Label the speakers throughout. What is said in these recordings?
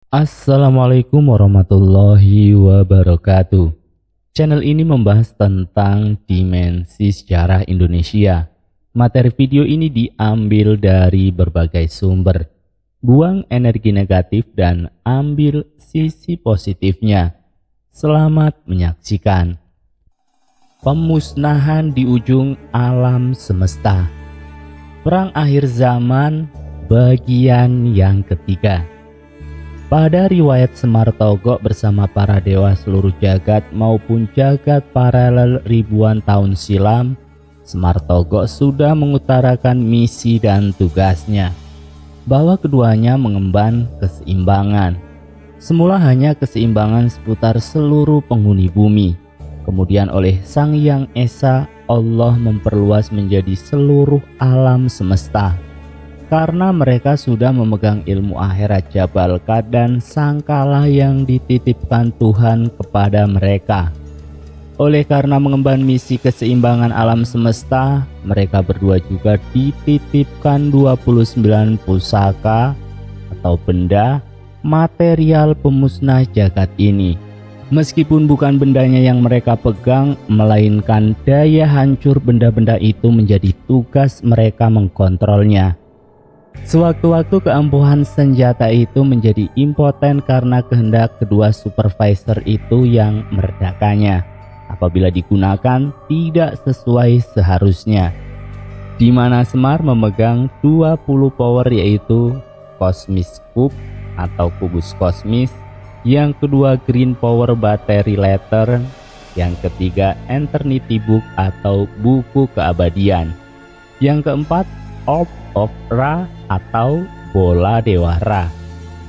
Speaker 1: Assalamualaikum warahmatullahi wabarakatuh. Channel ini membahas tentang dimensi sejarah Indonesia. Materi video ini diambil dari berbagai sumber. Buang energi negatif dan ambil sisi positifnya. Selamat menyaksikan. Pemusnahan di ujung alam semesta. Perang akhir zaman bagian yang ketiga. Pada riwayat Semar Togok bersama para dewa seluruh jagat maupun jagat paralel ribuan tahun silam, Semar Togok sudah mengutarakan misi dan tugasnya, bahwa keduanya mengemban keseimbangan. Semula hanya keseimbangan seputar seluruh penghuni bumi, kemudian oleh Sang Hyang Esa Allah memperluas menjadi seluruh alam semesta. Karena mereka sudah memegang ilmu akhirat Jabalka dan sangkala yang dititipkan Tuhan kepada mereka. Oleh karena mengemban misi keseimbangan alam semesta, mereka berdua juga dititipkan 29 pusaka atau benda material pemusnah jagat ini. Meskipun bukan bendanya yang mereka pegang, melainkan daya hancur benda-benda itu menjadi tugas mereka mengkontrolnya. Sewaktu-waktu keampuhan senjata itu menjadi impoten karena kehendak kedua supervisor itu yang meredakannya apabila digunakan tidak sesuai seharusnya, di mana Semar memegang 20 power, yaitu Cosmic Cube atau kubus kosmis, yang kedua Green Power Battery Letter, yang ketiga Eternity Book atau buku keabadian, yang keempat Orb of Ra atau bola dewa Ra,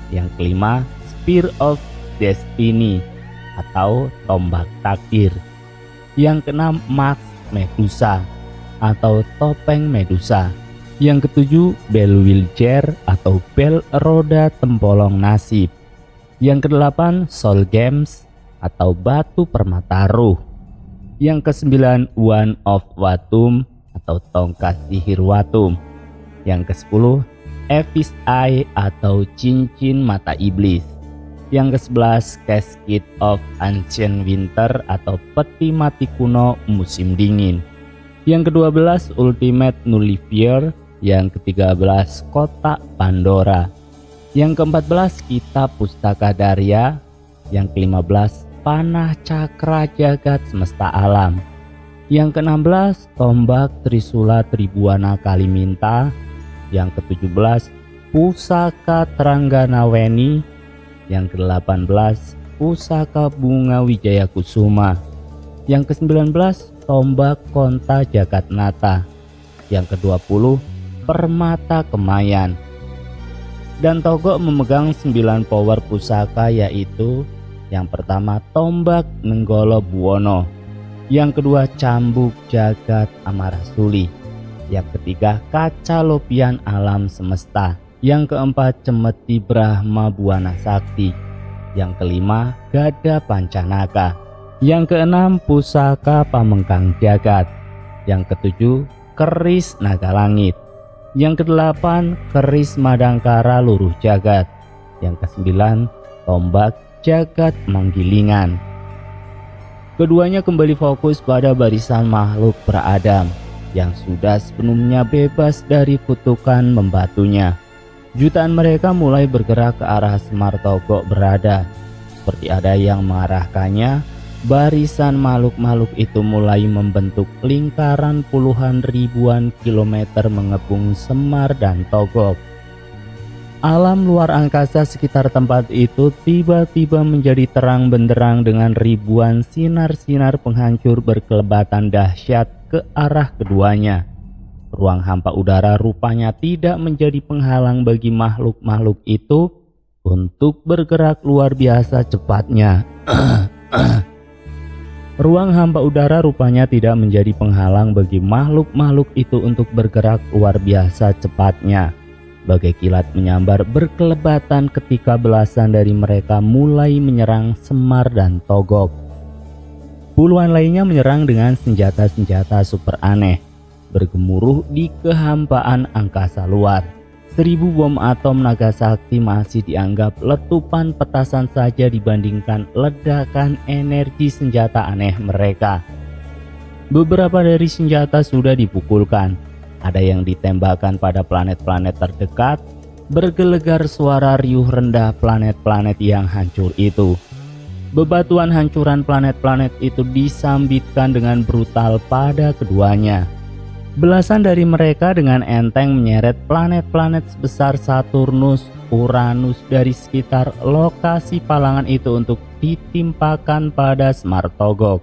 Speaker 1: yang kelima Spear of Destiny atau tombak takdir, yang keenam Mask Medusa atau topeng Medusa, yang ketujuh Bell Wheelchair atau bel roda tempolong nasib, yang kedelapan Soul Gems atau batu permata ruh, yang kesembilan One of Watum atau tongkat sihir Watum, yang ke-10 Abyss Eye atau cincin mata iblis, yang ke-11 Casket of Ancient Winter atau peti mati kuno musim dingin, yang ke-12 Ultimate Nullifier, yang ke-13 kotak Pandora, yang ke-14 kitab pustaka Darya, yang ke-15 panah cakra jagat semesta alam, yang ke-16 tombak Trisula Tribuana Kaliminta, yang ke-17 pusaka Tranggana Weni, yang ke-18 pusaka bunga Wijaya Kusuma, yang ke-19 tombak Konta Jagatnata, yang ke-20 permata Kemayan. Dan Togok memegang 9 power pusaka, yaitu yang pertama tombak Nenggolo Buwono, yang kedua cambuk jagat Amarasuli, yang ketiga kaca lopian alam semesta, yang keempat cemeti Brahma Buana Sakti, yang kelima gada Pancanaka, yang keenam pusaka Pamengkang Jagat, yang ketujuh keris naga langit, yang kedelapan keris Madangkara luruh jagat, yang kesembilan tombak jagat Manggilingan. Keduanya kembali fokus pada barisan makhluk pra-Adam yang sudah sepenuhnya bebas dari kutukan membatunya. Jutaan mereka mulai bergerak ke arah Semar Togok berada. Seperti ada yang mengarahkannya, barisan makhluk-makhluk itu mulai membentuk lingkaran puluhan ribuan kilometer mengepung Semar dan Togok. Alam luar angkasa sekitar tempat itu tiba-tiba menjadi terang benderang dengan ribuan sinar-sinar penghancur berkelebatan dahsyat ke arah keduanya. Ruang hampa udara rupanya tidak menjadi penghalang bagi makhluk-makhluk itu untuk bergerak luar biasa cepatnya. Ruang hampa udara rupanya tidak menjadi penghalang bagi makhluk-makhluk itu untuk bergerak luar biasa cepatnya. Bagai kilat menyambar berkelebatan ketika belasan dari mereka mulai menyerang Semar dan Togok. Puluhan lainnya menyerang dengan senjata-senjata super aneh, bergemuruh di kehampaan angkasa luar. 1000 bom atom Nagasaki masih dianggap letupan petasan saja dibandingkan ledakan energi senjata aneh mereka. Beberapa dari senjata sudah dipukulkan, ada yang ditembakkan pada planet-planet terdekat, bergelegar suara riuh rendah planet-planet yang hancur itu. Bebatuan hancuran planet-planet itu disambitkan dengan brutal pada keduanya. Belasan dari mereka dengan enteng menyeret planet-planet sebesar Saturnus, Uranus dari sekitar lokasi palangan itu untuk ditimpakan pada Semar Togog.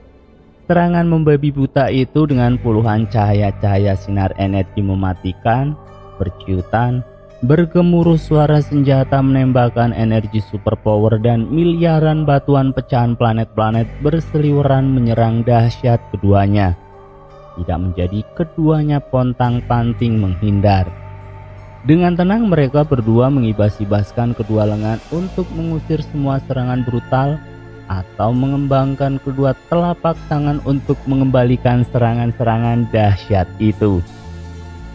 Speaker 1: Serangan membabi buta itu dengan puluhan cahaya-cahaya sinar energi mematikan, berciutan, bergemuruh suara senjata menembakkan energi superpower dan miliaran batuan pecahan planet-planet berseliweran menyerang dahsyat keduanya. Tidak menjadi keduanya pontang-panting menghindar. Dengan tenang mereka berdua mengibas-ibaskan kedua lengan untuk mengusir semua serangan brutal atau mengembangkan kedua telapak tangan untuk mengembalikan serangan-serangan dahsyat itu.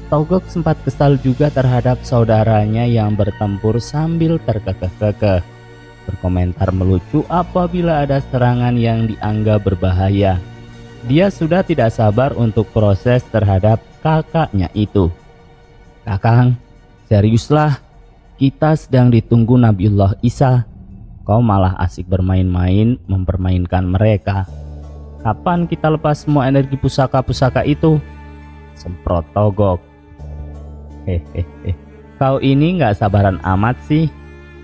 Speaker 1: Togog sempat kesal juga terhadap saudaranya yang bertempur sambil terkekeh-kekeh, berkomentar melucu apabila ada serangan yang dianggap berbahaya. Dia sudah tidak sabar untuk proses terhadap kakaknya itu. "Kakang, seriuslah, kita sedang ditunggu Nabiullah Isa. Kau malah asik bermain-main mempermainkan mereka. Kapan kita lepas semua energi pusaka-pusaka itu?" semprot Togog. "Hehehe, kau ini gak sabaran amat sih.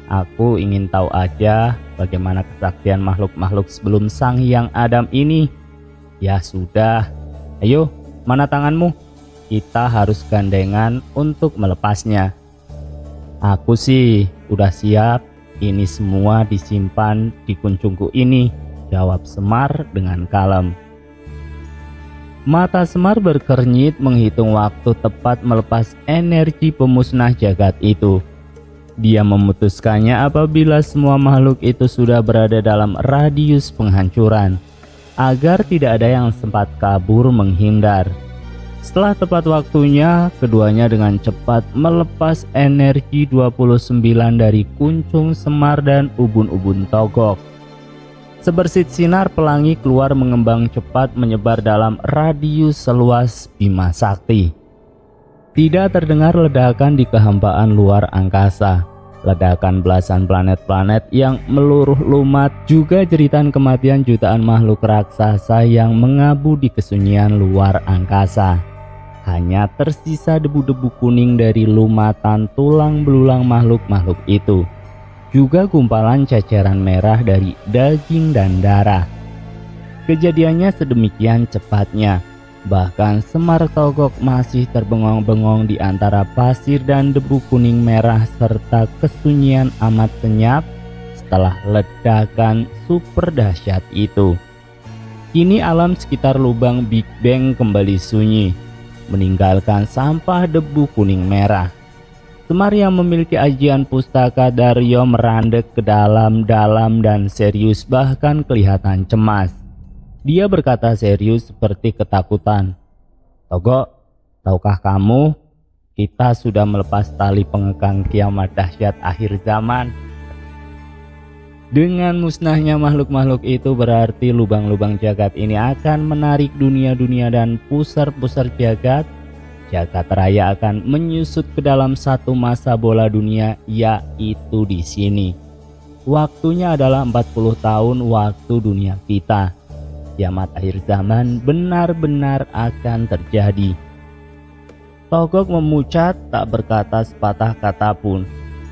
Speaker 1: Aku ingin tahu aja bagaimana kesaktian makhluk-makhluk sebelum Sang Hyang Adam ini. Ya sudah, ayo, mana tanganmu? Kita harus gandengan untuk melepasnya." "Aku sih udah siap, ini semua disimpan di kuncungku ini," jawab Semar dengan kalem. Mata Semar berkernyit menghitung waktu tepat melepas energi pemusnah jagat itu. Dia memutuskannya apabila semua makhluk itu sudah berada dalam radius penghancuran, agar tidak ada yang sempat kabur menghindar. Setelah tepat waktunya, keduanya dengan cepat melepas energi 29 dari kuncung Semar dan ubun-ubun Togog. Sebersit sinar pelangi keluar mengembang cepat menyebar dalam radius seluas Bima Sakti. Tidak terdengar ledakan di kehampaan luar angkasa. Ledakan belasan planet-planet yang meluruh lumat, juga jeritan kematian jutaan makhluk raksasa yang mengabu di kesunyian luar angkasa. Hanya tersisa debu-debu kuning dari lumatan tulang belulang makhluk-makhluk itu. Juga gumpalan ceceran merah dari daging dan darah. Kejadiannya sedemikian cepatnya. Bahkan Semar Togog masih terbengong-bengong di antara pasir dan debu kuning merah serta kesunyian amat senyap setelah ledakan super dahsyat itu. Kini alam sekitar lubang Big Bang kembali sunyi, meninggalkan sampah debu kuning merah. Semar yang memiliki ajian pustaka Daryo merandek ke dalam-dalam dan serius, bahkan kelihatan cemas. Dia berkata serius seperti ketakutan. "Togog, tahukah kamu, kita sudah melepas tali pengekang kiamat dahsyat akhir zaman. Dengan musnahnya makhluk-makhluk itu berarti lubang-lubang jagat ini akan menarik dunia-dunia dan pusar-pusar jagat. Jagat raya akan menyusut ke dalam satu masa bola dunia, yaitu di sini. Waktunya adalah 40 tahun waktu dunia kita. Kiamat akhir zaman benar-benar akan terjadi." Togog memucat tak berkata sepatah kata pun.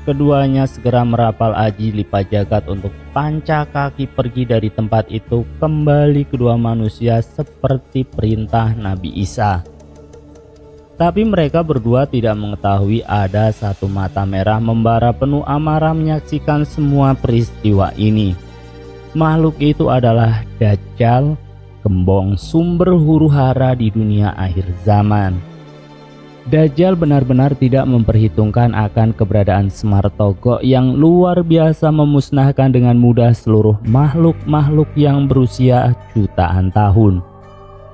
Speaker 1: Keduanya segera merapal aji lipat jagat untuk panca kaki pergi dari tempat itu kembali kedua manusia seperti perintah Nabi Isa. Tapi mereka berdua tidak mengetahui ada satu mata merah membara penuh amarah menyaksikan semua peristiwa ini. Makhluk itu adalah Dajjal, gembong sumber huru-hara di dunia akhir zaman. Dajjal benar-benar tidak memperhitungkan akan keberadaan Semar Togog yang luar biasa memusnahkan dengan mudah seluruh makhluk-makhluk yang berusia jutaan tahun.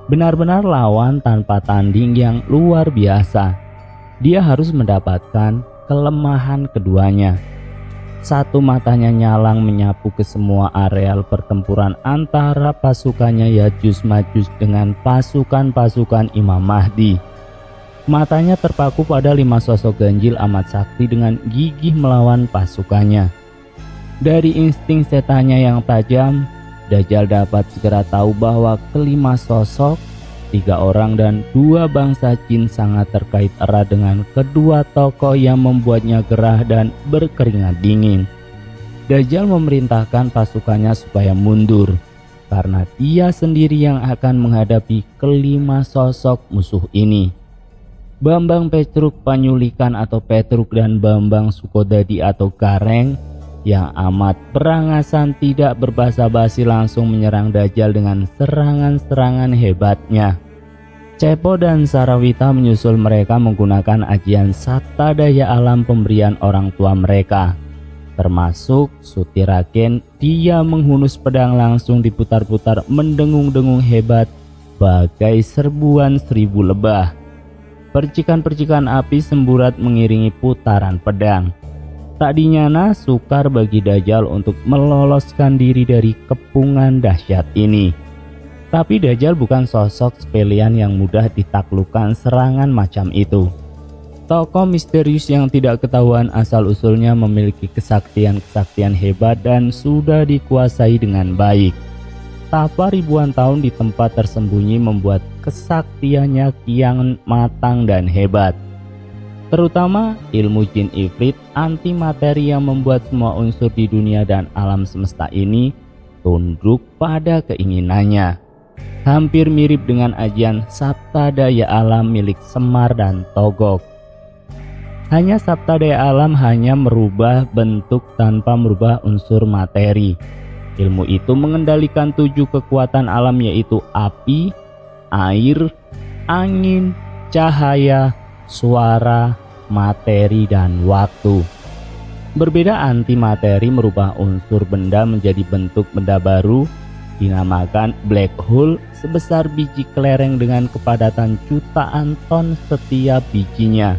Speaker 1: Benar-benar lawan tanpa tanding yang luar biasa. Dia harus mendapatkan kelemahan keduanya. Satu matanya nyalang menyapu ke semua areal pertempuran antara pasukannya Yajuj Majuj dengan pasukan-pasukan Imam Mahdi. Matanya terpaku pada 5 sosok ganjil amat sakti dengan gigih melawan pasukannya. Dari insting setannya yang tajam, Dajjal dapat segera tahu bahwa kelima sosok, 3 orang dan 2 bangsa jin sangat terkait erat dengan kedua tokoh yang membuatnya gerah dan berkeringat dingin. Dajjal memerintahkan pasukannya supaya mundur, karena dia sendiri yang akan menghadapi kelima sosok musuh ini. Bambang Petruk Panyulikan atau Petruk dan Bambang Sukodadi atau Gareng yang amat berangasan tidak berbasa-basi langsung menyerang Dajjal dengan serangan-serangan hebatnya. Cepo dan Sarawita menyusul mereka menggunakan ajian sabta daya alam pemberian orang tua mereka. Termasuk Sutiragen, dia menghunus pedang langsung diputar-putar mendengung-dengung hebat bagai serbuan 1000 lebah. Percikan-percikan api semburat mengiringi putaran pedang. Tak dinyana sukar bagi Dajjal untuk meloloskan diri dari kepungan dahsyat ini. Tapi Dajjal bukan sosok sepelean yang mudah ditaklukkan serangan macam itu. Tokoh misterius yang tidak ketahuan asal-usulnya memiliki kesaktian-kesaktian hebat dan sudah dikuasai dengan baik. Tapa ribuan tahun di tempat tersembunyi membuat kesaktiannya kian matang dan hebat. Terutama ilmu jin ifrit anti materi yang membuat semua unsur di dunia dan alam semesta ini tunduk pada keinginannya. Hampir mirip dengan ajian sabta daya alam milik Semar dan Togok. Hanya sabta daya alam hanya merubah bentuk tanpa merubah unsur materi. Ilmu itu mengendalikan 7 kekuatan alam yaitu api, air, angin, cahaya, suara, materi, dan waktu. Berbeda anti materi merubah unsur benda menjadi bentuk benda baru, dinamakan black hole sebesar biji kelereng dengan kepadatan jutaan ton setiap bijinya.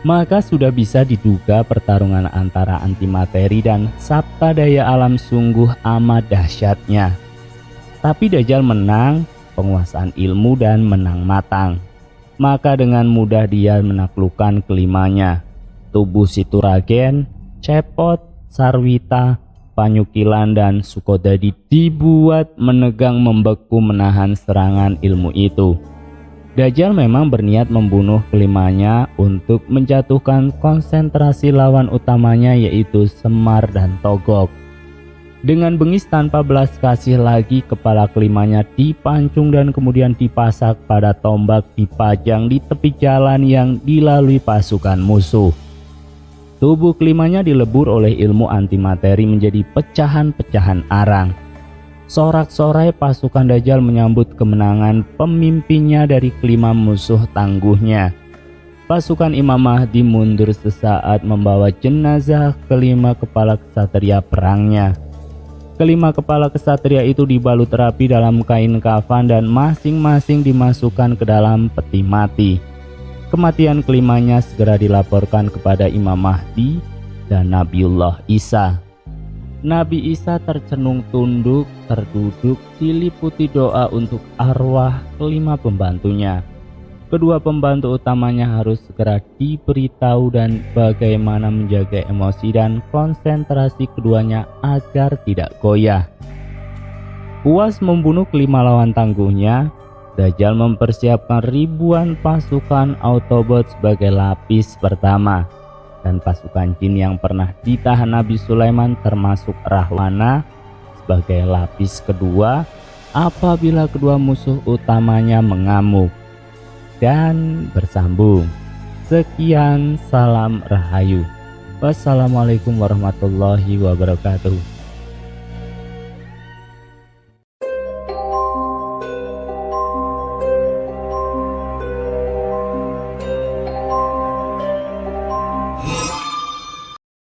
Speaker 1: Maka sudah bisa diduga pertarungan antara antimateri dan sabta daya alam sungguh amat dahsyatnya. Tapi Dajjal menang penguasaan ilmu dan menang matang. Maka dengan mudah dia menaklukkan kelimanya. Tubuh Situragen, Cepot, Sarwita, Panyukilan dan Sukodadi dibuat menegang membeku menahan serangan ilmu itu. Dajjal memang berniat membunuh kelimanya untuk menjatuhkan konsentrasi lawan utamanya yaitu Semar dan Togok. Dengan bengis tanpa belas kasih lagi kepala kelimanya dipancung dan kemudian dipasak pada tombak dipajang di tepi jalan yang dilalui pasukan musuh. Tubuh kelimanya dilebur oleh ilmu antimateri menjadi pecahan-pecahan arang. Sorak-sorai pasukan Dajjal menyambut kemenangan pemimpinnya dari kelima musuh tangguhnya. Pasukan Imam Mahdi mundur sesaat membawa jenazah kelima kepala ksatria perangnya. Kelima kepala ksatria itu dibalut rapi dalam kain kafan dan masing-masing dimasukkan ke dalam peti mati. Kematian kelimanya segera dilaporkan kepada Imam Mahdi dan Nabiullah Isa. Nabi Isa tercenung tunduk, terduduk, diliputi doa untuk arwah kelima pembantunya. Kedua pembantu utamanya harus segera diberitahu dan bagaimana menjaga emosi dan konsentrasi keduanya agar tidak goyah. Puas membunuh kelima lawan tangguhnya, Dajjal mempersiapkan ribuan pasukan Autobot sebagai lapis pertama, dan pasukan jin yang pernah ditahan Nabi Sulaiman termasuk Rahwana sebagai lapis kedua apabila kedua musuh utamanya mengamuk. Dan bersambung. Sekian, salam rahayu. Wassalamualaikum warahmatullahi wabarakatuh.